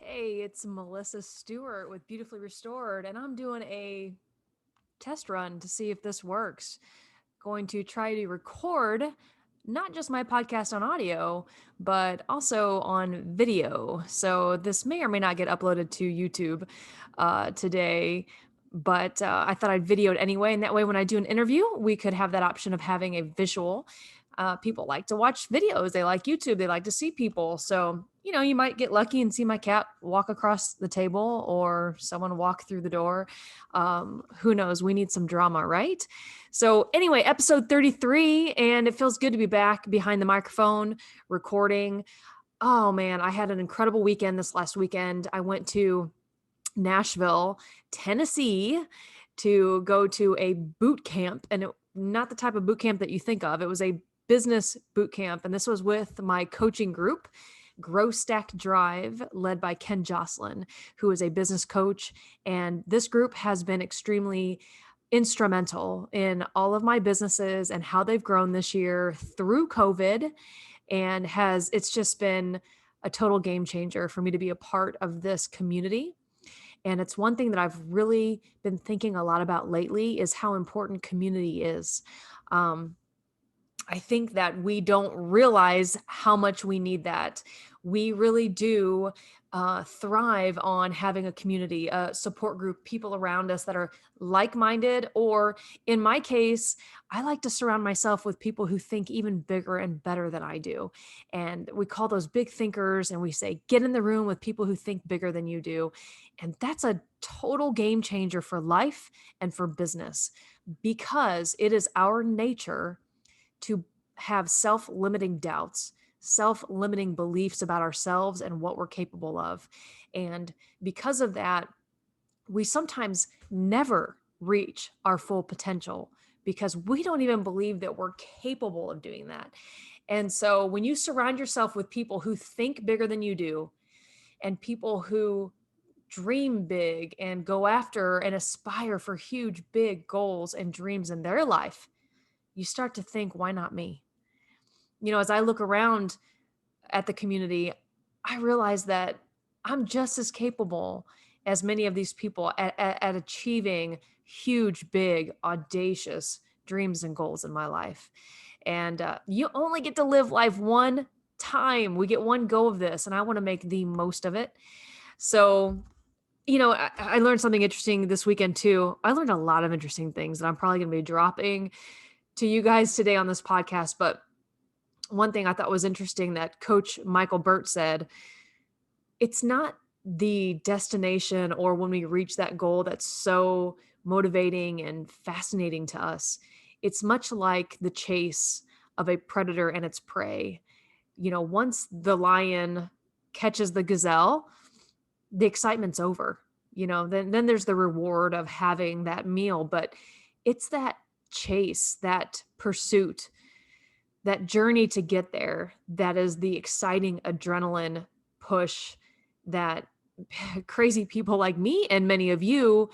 Hey, it's Melissa Stewart with Beautifully Restored, and I'm doing a test run to see if this works. Going to try to record not just my podcast on audio, but also on video. So this may or may not get uploaded to YouTube today, but I thought I'd video it anyway. And that way, when I do an interview, we could have that option of having a visual. People like to watch videos, they like YouTube, they like to see people. So, you might get lucky and see my cat walk across the table or someone walk through the door. Who knows? We need some drama, right? So, anyway, episode 33, and it feels good to be back behind the microphone recording. Oh man, I had an incredible weekend this last weekend. I went to Nashville, Tennessee to go to a boot camp, and not the type of boot camp that you think of. It was a business boot camp, and this was with my coaching group, Grow Stack Drive, led by Ken Jocelyn, who is a business coach. And this group has been extremely instrumental in all of my businesses and how they've grown this year through COVID. And it's just been a total game changer for me to be a part of this community. And it's one thing that I've really been thinking a lot about lately is how important community is. Um, I think that we don't realize how much we need that. We really do thrive on having a community, a support group, people around us that are like-minded, or in my case, I like to surround myself with people who think even bigger and better than I do. And we call those big thinkers, and we say, get in the room with people who think bigger than you do. And that's a total game changer for life and for business, because it is our nature to have self-limiting doubts, self-limiting beliefs about ourselves and what we're capable of. And because of that, we sometimes never reach our full potential because we don't even believe that we're capable of doing that. And so when you surround yourself with people who think bigger than you do, and people who dream big and go after and aspire for huge, big goals and dreams in their life, you start to think, why not me? As I look around at the community, I realize that I'm just as capable as many of these people at achieving huge, big, audacious dreams and goals in my life. And you only get to live life one time. We get one go of this, and I want to make the most of it. So, I learned something interesting this weekend too. I learned a lot of interesting things that I'm probably going to be dropping to you guys today on this podcast. But one thing I thought was interesting that Coach Michael Burt said, it's not the destination or when we reach that goal that's so motivating and fascinating to us. It's much like the chase of a predator and its prey. Once the lion catches the gazelle, the excitement's over. Then there's the reward of having that meal, but it's that chase, that pursuit, that journey to get there, that is the exciting adrenaline push that crazy people like me and many of you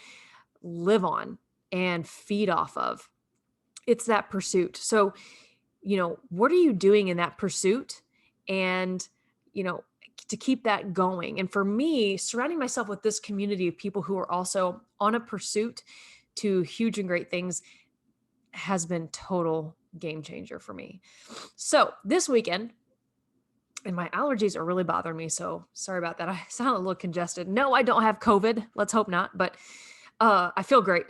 live on and feed off of. It's that pursuit. So, what are you doing in that pursuit? And, to keep that going. And for me, surrounding myself with this community of people who are also on a pursuit to huge and great things has been total game changer for me. So this weekend, and my allergies are really bothering me, so sorry about that. I sound a little congested. No, I don't have COVID. Let's hope not, but I feel great.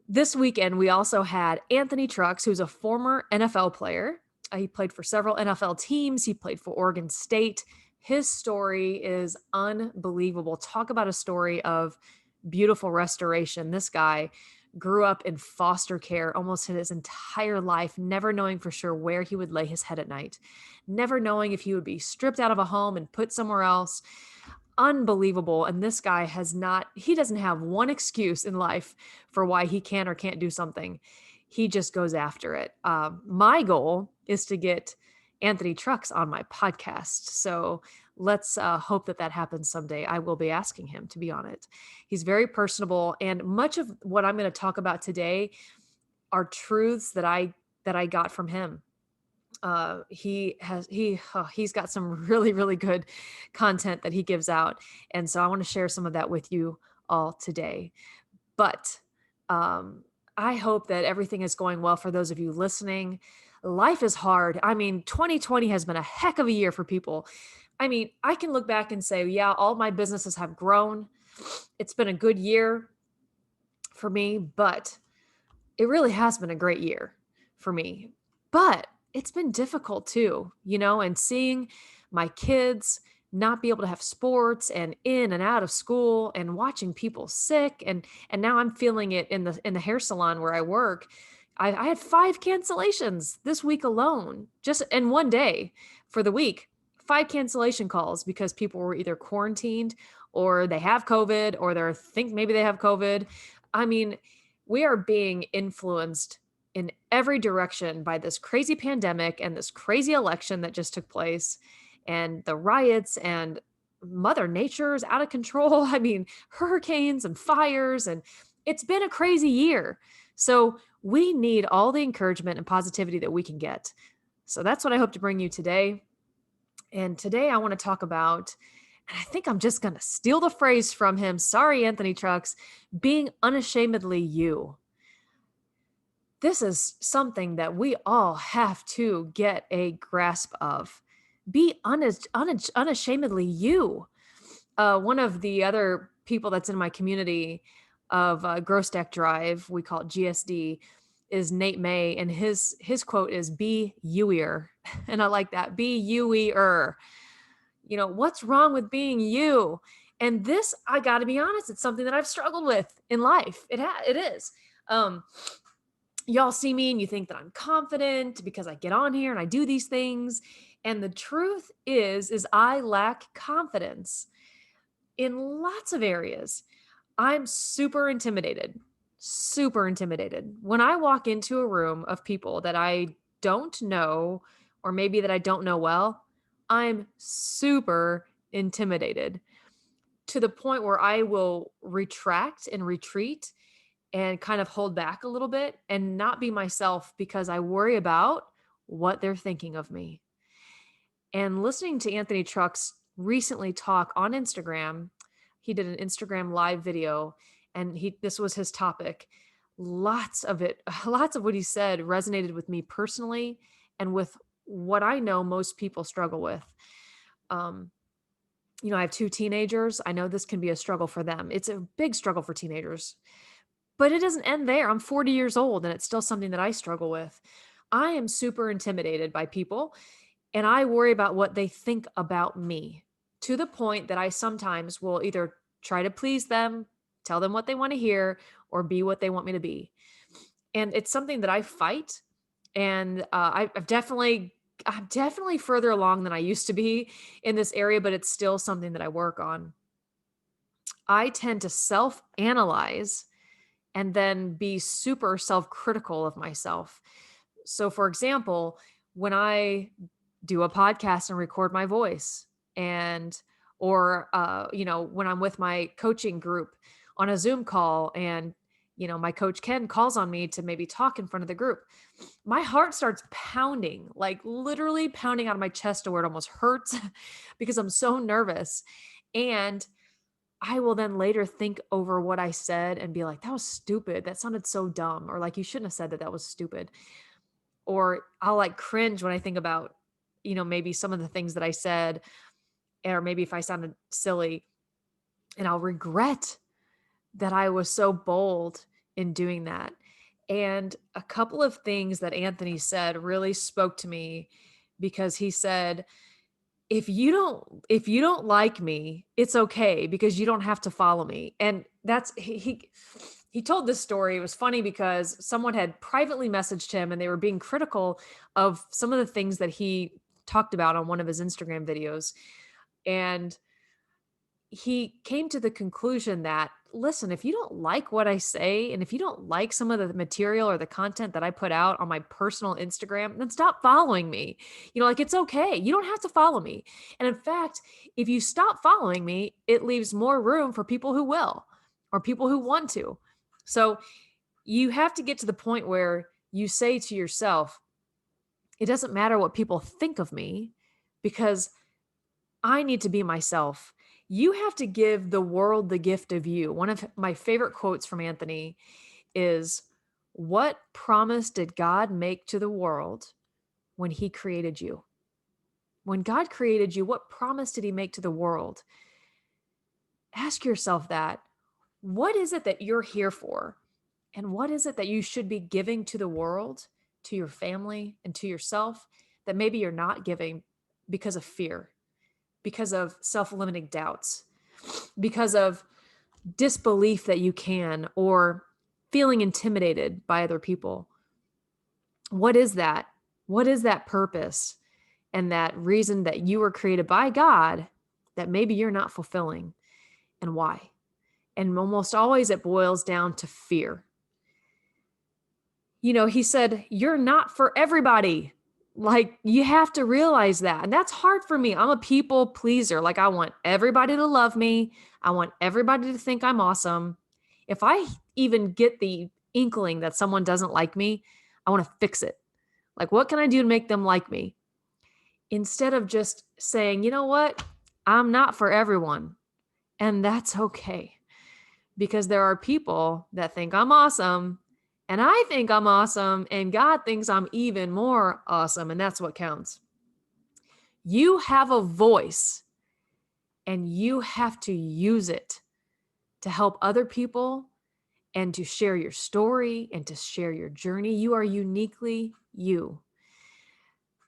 This weekend, we also had Anthony Trucks, who's a former NFL player. He played for several NFL teams. He played for Oregon State. His story is unbelievable. Talk about a story of beautiful restoration. This guy grew up in foster care almost his entire life, never knowing for sure where he would lay his head at night, never knowing if he would be stripped out of a home and put somewhere else. Unbelievable. And this guy he doesn't have one excuse in life for why he can or can't do something. He just goes after it. My goal is to get Anthony Trucks on my podcast. So let's hope that happens someday. I will be asking him to be on it. He's very personable, and much of what I'm going to talk about today are truths that I got from him. He's got some really, really good content that he gives out. And so I want to share some of that with you all today. But um, I hope that everything is going well for those of you listening. Life is hard. I mean, 2020 has been a heck of a year for people. I mean, I can look back and say, yeah, all my businesses have grown. It's been a good year for me, but it really has been a great year for me. But it's been difficult too, and seeing my kids not be able to have sports and in and out of school and watching people sick and now I'm feeling it in the hair salon where I work. I had 5 cancellations this week alone, just in one day for the week. 5 cancellation calls because people were either quarantined or they have COVID or they think maybe they have COVID. I mean, we are being influenced in every direction by this crazy pandemic and this crazy election that just took place and the riots and Mother Nature is out of control. I mean, hurricanes and fires, and it's been a crazy year. So we need all the encouragement and positivity that we can get. So that's what I hope to bring you today. And today I want to talk about, and I think I'm just going to steal the phrase from him. Sorry, Anthony Trucks, being unashamedly you. This is something that we all have to get a grasp of. Be unashamedly you. One of the other people that's in my community of Gross Deck Drive, we call it GSD, is Nate May, and his quote is "Be youier," and I like that. Be youier. What's wrong with being you? And this, I got to be honest, it's something that I've struggled with in life. It is. Y'all see me and you think that I'm confident because I get on here and I do these things. And the truth is I lack confidence in lots of areas. I'm super intimidated when I walk into a room of people that I don't know, or maybe that I don't know well. I'm super intimidated to the point where I will retract and retreat and kind of hold back a little bit and not be myself because I worry about what they're thinking of me. And listening to Anthony Trucks recently talk on Instagram, he did an Instagram live video and this was his topic. Lots of what he said resonated with me personally and with what I know most people struggle with. I have 2 teenagers. I know this can be a struggle for them. It's a big struggle for teenagers. But it doesn't end there. I'm 40 years old and it's still something that I struggle with. I am super intimidated by people and I worry about what they think about me to the point that I sometimes will either try to please them, tell them what they want to hear, or be what they want me to be. And it's something that I fight. And I'm definitely further along than I used to be in this area, but it's still something that I work on. I tend to self-analyze and then be super self-critical of myself. So for example, when I do a podcast and record my voice or when I'm with my coaching group on a Zoom call and my coach Ken calls on me to maybe talk in front of the group, my heart starts pounding, like literally pounding out of my chest to where it almost hurts because I'm so nervous. And I will then later think over what I said and be like, that was stupid. That sounded so dumb. Or like, you shouldn't have said that. That was stupid. Or I'll like cringe when I think about, maybe some of the things that I said, or maybe if I sounded silly, and I'll regret that I was so bold in doing that. And a couple of things that Anthony said really spoke to me because he said, if you don't like me, it's okay because you don't have to follow me. And that's he told this story. It was funny because someone had privately messaged him and they were being critical of some of the things that he talked about on one of his Instagram videos. And he came to the conclusion that, listen, if you don't like what I say, and if you don't like some of the material or the content that I put out on my personal Instagram, then stop following me. It's okay. You don't have to follow me. And in fact, if you stop following me, it leaves more room for people who will, or people who want to. So you have to get to the point where you say to yourself, It doesn't matter what people think of me because I need to be myself. You have to give the world the gift of you. One of my favorite quotes from Anthony is, "What promise did God make to the world when he created you?" When God created you, what promise did he make to the world? Ask yourself that. What is it that you're here for? And what is it that you should be giving to the world, to your family, and to yourself that maybe you're not giving because of fear, because of self-limiting doubts, because of disbelief that you can, or feeling intimidated by other people? What is that? What is that purpose and that reason that you were created by God that maybe you're not fulfilling, and why? And almost always it boils down to fear. He said, "You're not for everybody." Like, you have to realize that. And that's hard for me. I'm a people pleaser. Like, I want everybody to love me. I want everybody to think I'm awesome. If I even get the inkling that someone doesn't like me, I want to fix it. Like, what can I do to make them like me? Instead of just saying, "You know what? I'm not for everyone." And that's okay. Because there are people that think I'm awesome, and I think I'm awesome, and God thinks I'm even more awesome, and that's what counts. You have a voice, and you have to use it to help other people and to share your story and to share your journey. You are uniquely you.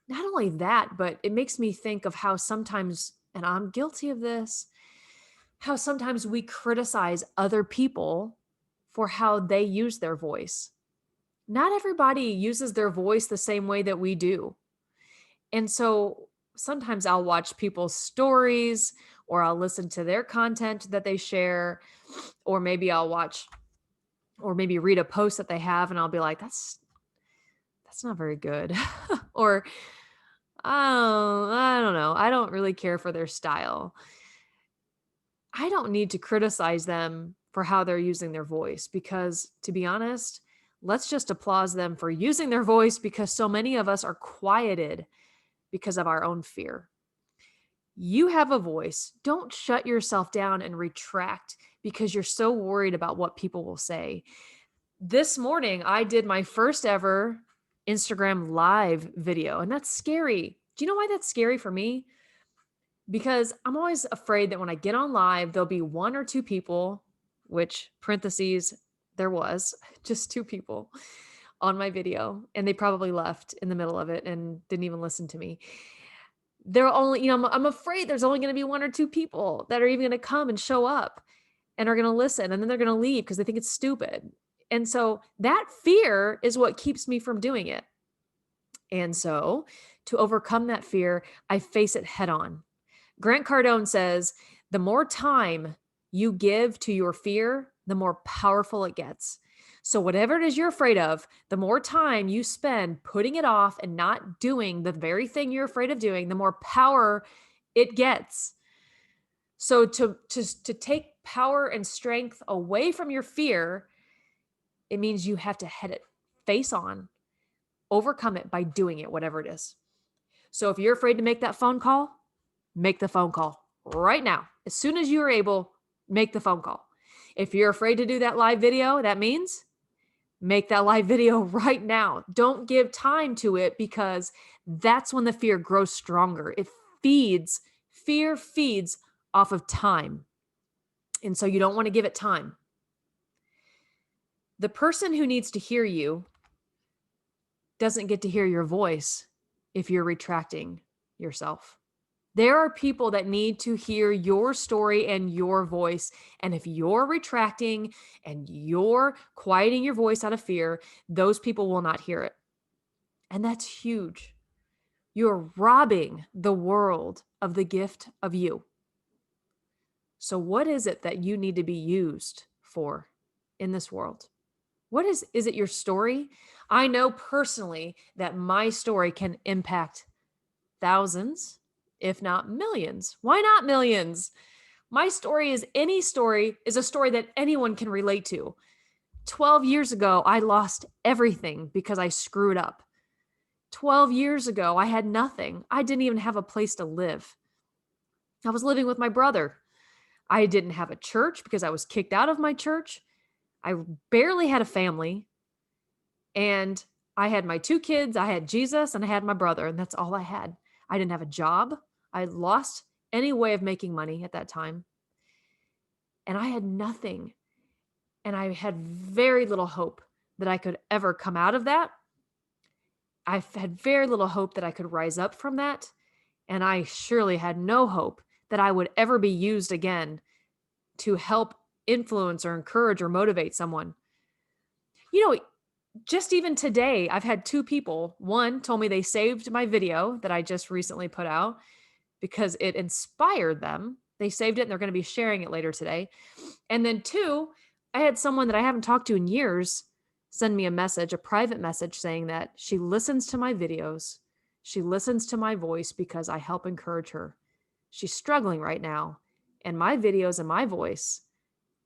Not only that, but it makes me think of how sometimes, and I'm guilty of this, how sometimes we criticize other people for how they use their voice. Not everybody uses their voice the same way that we do. And so sometimes I'll watch people's stories, or I'll listen to their content that they share, or maybe I'll watch or maybe read a post that they have, and I'll be like, that's not very good. Or, oh, I don't know. I don't really care for their style. I don't need to criticize them for how they're using their voice because, to be honest, let's just applaud them for using their voice, because so many of us are quieted because of our own fear. You have a voice. Don't shut yourself down and retract because you're so worried about what people will say. This morning, I did my first ever Instagram live video, and that's scary. Do you know why that's scary for me? Because I'm always afraid that when I get on live, there'll be one or two people, which parentheses, there was just two people on my video, and they probably left in the middle of it and didn't even listen to me. They're only, I'm afraid there's only going to be one or two people that are even going to come and show up and are going to listen, and then they're going to leave because they think it's stupid. And so that fear is what keeps me from doing it. And so to overcome that fear, I face it head on. Grant Cardone says, the more time you give to your fear, the more powerful it gets. So whatever it is you're afraid of, the more time you spend putting it off and not doing the very thing you're afraid of doing, the more power it gets. So to take power and strength away from your fear, it means you have to head it face on, overcome it by doing it, whatever it is. So if you're afraid to make that phone call, make the phone call right now. As soon as you're able, make the phone call. If you're afraid to do that live video, that means make that live video right now. Don't give time to it, because that's when the fear grows stronger. Fear feeds off of time. And so you don't want to give it time. The person who needs to hear you doesn't get to hear your voice if you're retracting yourself. There are people that need to hear your story and your voice. And if you're retracting and you're quieting your voice out of fear, those people will not hear it. And that's huge. You're robbing the world of the gift of you. So what is it that you need to be used for in this world? What is it your story? I know personally that my story can impact thousands, if not millions. Why not millions? My story is a story that anyone can relate to. 12 years ago, I lost everything because I screwed up. 12 years ago, I had nothing. I didn't even have a place to live. I was living with my brother. I didn't have a church because I was kicked out of my church. I barely had a family. And I had my 2 kids, I had Jesus, and I had my brother, and that's all I had. I didn't have a job. I had lost any way of making money at that time, and I had nothing. And I had very little hope that I could ever come out of that. I had very little hope that I could rise up from that, and I surely had no hope that I would ever be used again to help influence or encourage or motivate someone. You know, just even today, I've had 2 people. One told me they saved my video that I just recently put out because it inspired them. They saved it and they're going to be sharing it later today. And then 2, I had someone that I haven't talked to in years send me a message, a private message saying that she listens to my videos. She listens to my voice because I help encourage her. She's struggling right now, and my videos and my voice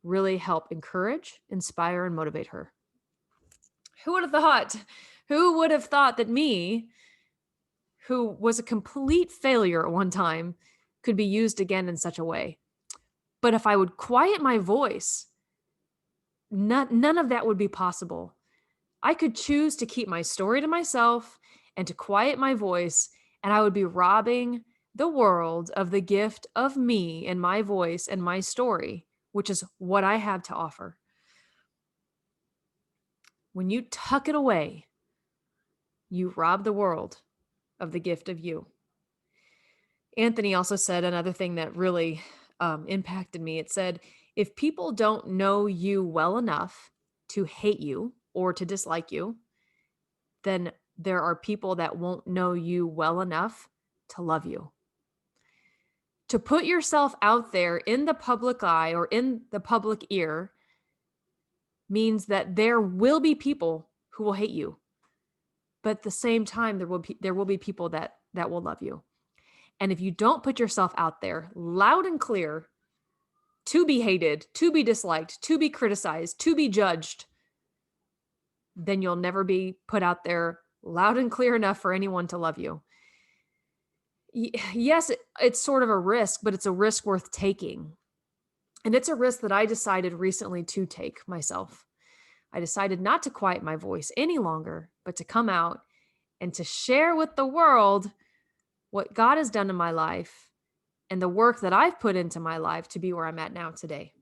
really help encourage, inspire, and motivate her. Who would have thought? Who would have thought that me, who was a complete failure at one time, could be used again in such a way? But if I would quiet my voice, none of that would be possible. I could choose to keep my story to myself and to quiet my voice, and I would be robbing the world of the gift of me and my voice and my story, which is what I have to offer. When you tuck it away, you rob the world of the gift of you. Anthony also said another thing that really impacted me. It said, if people don't know you well enough to hate you or to dislike you, then there are people that won't know you well enough to love you. To put yourself out there in the public eye or in the public ear means that there will be people who will hate you. But at the same time, there will be people that will love you. And if you don't put yourself out there loud and clear to be hated, to be disliked, to be criticized, to be judged, then you'll never be put out there loud and clear enough for anyone to love you. Yes, it's sort of a risk, but it's a risk worth taking. And it's a risk that I decided recently to take myself. I decided not to quiet my voice any longer, but to come out and to share with the world what God has done in my life and the work that I've put into my life to be where I'm at now today.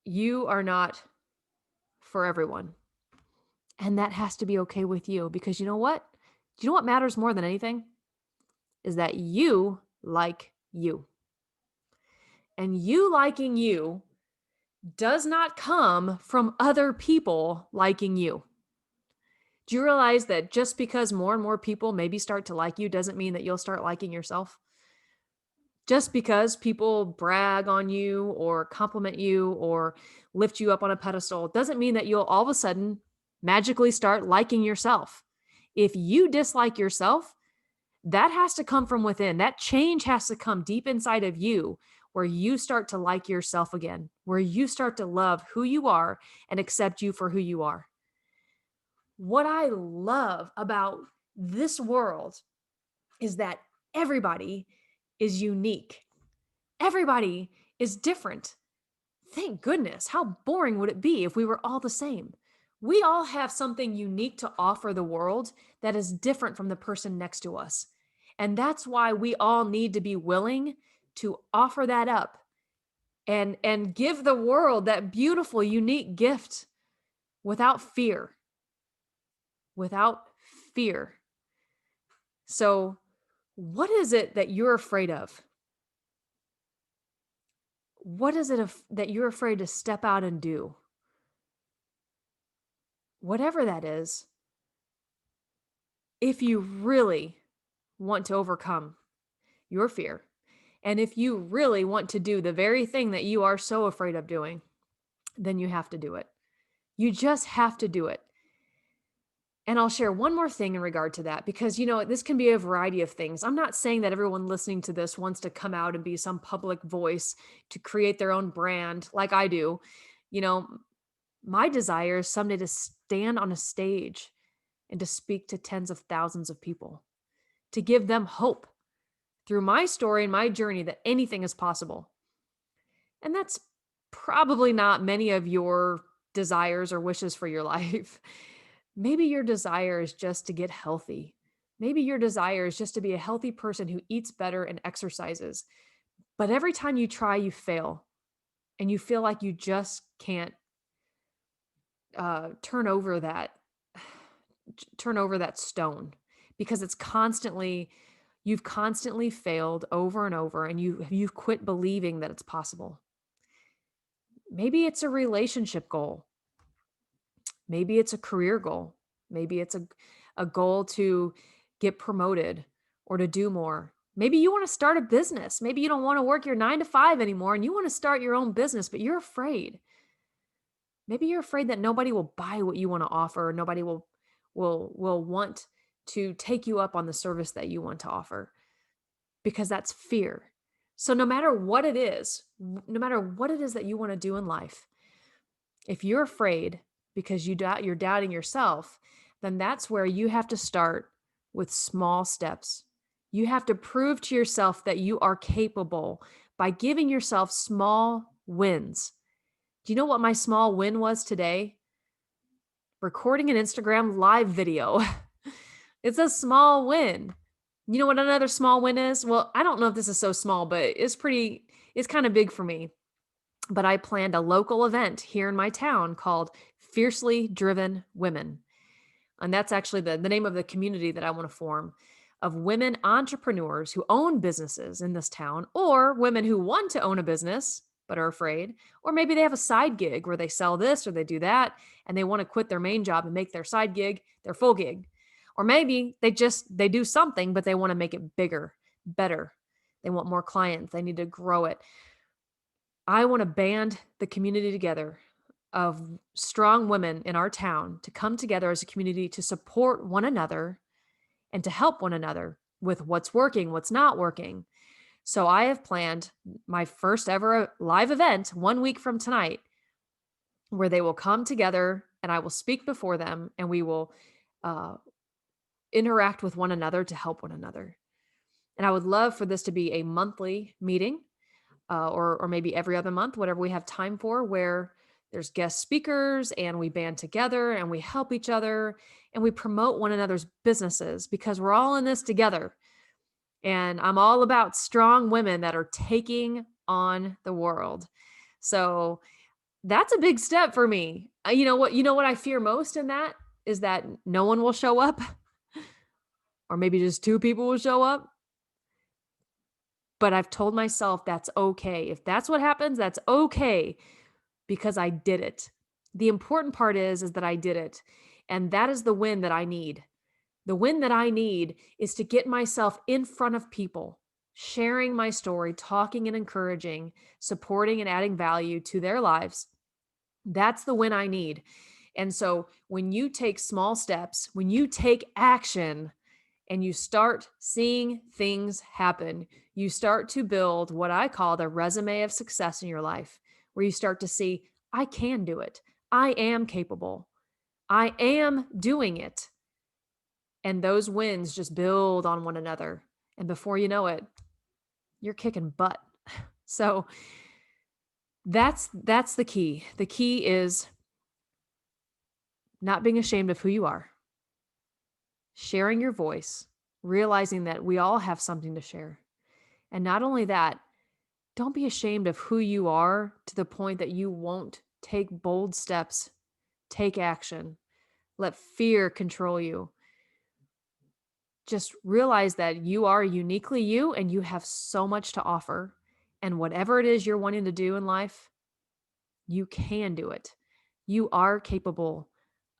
You are not for everyone. And that has to be okay with you, because you know what? Do you know what matters more than anything? Is that you like you. And you liking you does not come from other people liking you. Do you realize that just because more and more people maybe start to like you doesn't mean that you'll start liking yourself? Just because people brag on you or compliment you or lift you up on a pedestal doesn't mean that you'll all of a sudden magically start liking yourself. If you dislike yourself, that has to come from within. That change has to come deep inside of you, where you start to like yourself again, where you start to love who you are and accept you for who you are. What I love about this world is that everybody is unique. Everybody is different. Thank goodness. How boring would it be if we were all the same? We all have something unique to offer the world that is different from the person next to us. And that's why we all need to be willing to offer that up and give the world that beautiful, unique gift without fear. Without fear. So, what is it that you're afraid of? What is it that you're afraid to step out and do? Whatever that is, if you really want to overcome your fear, and if you really want to do the very thing that you are so afraid of doing, then you have to do it. You just have to do it. And I'll share one more thing in regard to that, because, this can be a variety of things. I'm not saying that everyone listening to this wants to come out and be some public voice to create their own brand like I do. You know, My desire is someday to stand on a stage and to speak to tens of thousands of people, to give them hope through my story and my journey that anything is possible. And that's probably not many of your desires or wishes for your life. Maybe your desire is just to get healthy. Maybe your desire is just to be a healthy person who eats better and exercises. But every time you try, you fail and you feel like you just can't turn over that stone because you've constantly failed over and over, and you've quit believing that it's possible. Maybe it's a relationship goal. Maybe it's a career goal. Maybe it's a goal to get promoted or to do more. Maybe you want to start a business. Maybe you don't want to work your 9 to 5 anymore and you want to start your own business, but you're afraid. Maybe you're afraid that nobody will buy what you want to offer, or nobody will want to take you up on the service that you want to offer, because that's fear. So no matter what it is, that you want to do in life, if you're afraid because you're doubting yourself, then that's where you have to start with small steps. You have to prove to yourself that you are capable by giving yourself small wins. Do you know what my small win was today? Recording an Instagram live video. It's a small win. You know what another small win is? Well, I don't know if this is so small, but it's kind of big for me. But I planned a local event here in my town called Fiercely Driven Women. And that's actually the name of the community that I want to form, of women entrepreneurs who own businesses in this town, or women who want to own a business but are afraid, or maybe they have a side gig where they sell this or they do that and they want to quit their main job and make their side gig their full gig. Or maybe they do something but they want to make it bigger, better. They want more clients, they need to grow it. I want to band the community together of strong women in our town to come together as a community to support one another and to help one another with what's working, what's not working. So I have planned my first ever live event 1 week from tonight, where they will come together and I will speak before them and we will uh, interact with one another to help one another. And I would love for this to be a monthly meeting, or maybe every other month, whatever we have time for, where there's guest speakers and we band together and we help each other and we promote one another's businesses, because we're all in this together. And I'm all about strong women that are taking on the world. So that's a big step for me. You know what I fear most in that is that no one will show up, or maybe just 2 people will show up. But I've told myself that's okay. If that's what happens, that's okay, because I did it. The important part is that I did it. And that is the win that I need. The win that I need is to get myself in front of people, sharing my story, talking and encouraging, supporting and adding value to their lives. That's the win I need. And so when you take small steps, when you take action and you start seeing things happen, you start to build what I call the resume of success in your life, where you start to see, I can do it. I am capable. I am doing it. And those wins just build on one another. And before you know it, you're kicking butt. So that's the key. The key is not being ashamed of who you are, sharing your voice, realizing that we all have something to share. And not only that, don't be ashamed of who you are to the point that you won't take bold steps, take action, let fear control you. Just realize that you are uniquely you and you have so much to offer. And whatever it is you're wanting to do in life, you can do it. You are capable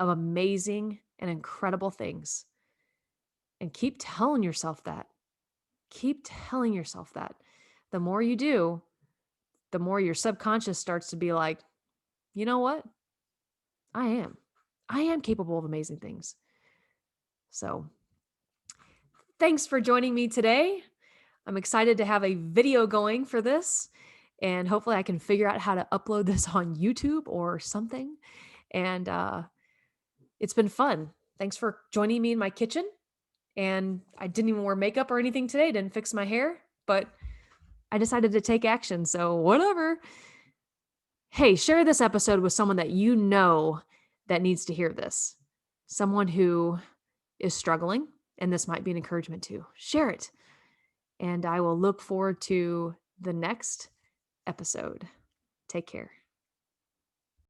of amazing and incredible things. And keep telling yourself that. Keep telling yourself that. The more you do, the more your subconscious starts to be like, you know what? I am capable of amazing things. So thanks for joining me today. I'm excited to have a video going for this, and hopefully I can figure out how to upload this on YouTube or something. And it's been fun. Thanks for joining me in my kitchen. And I didn't even wear makeup or anything today, didn't fix my hair, but I decided to take action. So, whatever. Hey, share this episode with someone that you know that needs to hear this. Someone who is struggling, and this might be an encouragement too. Share it. And I will look forward to the next episode. Take care.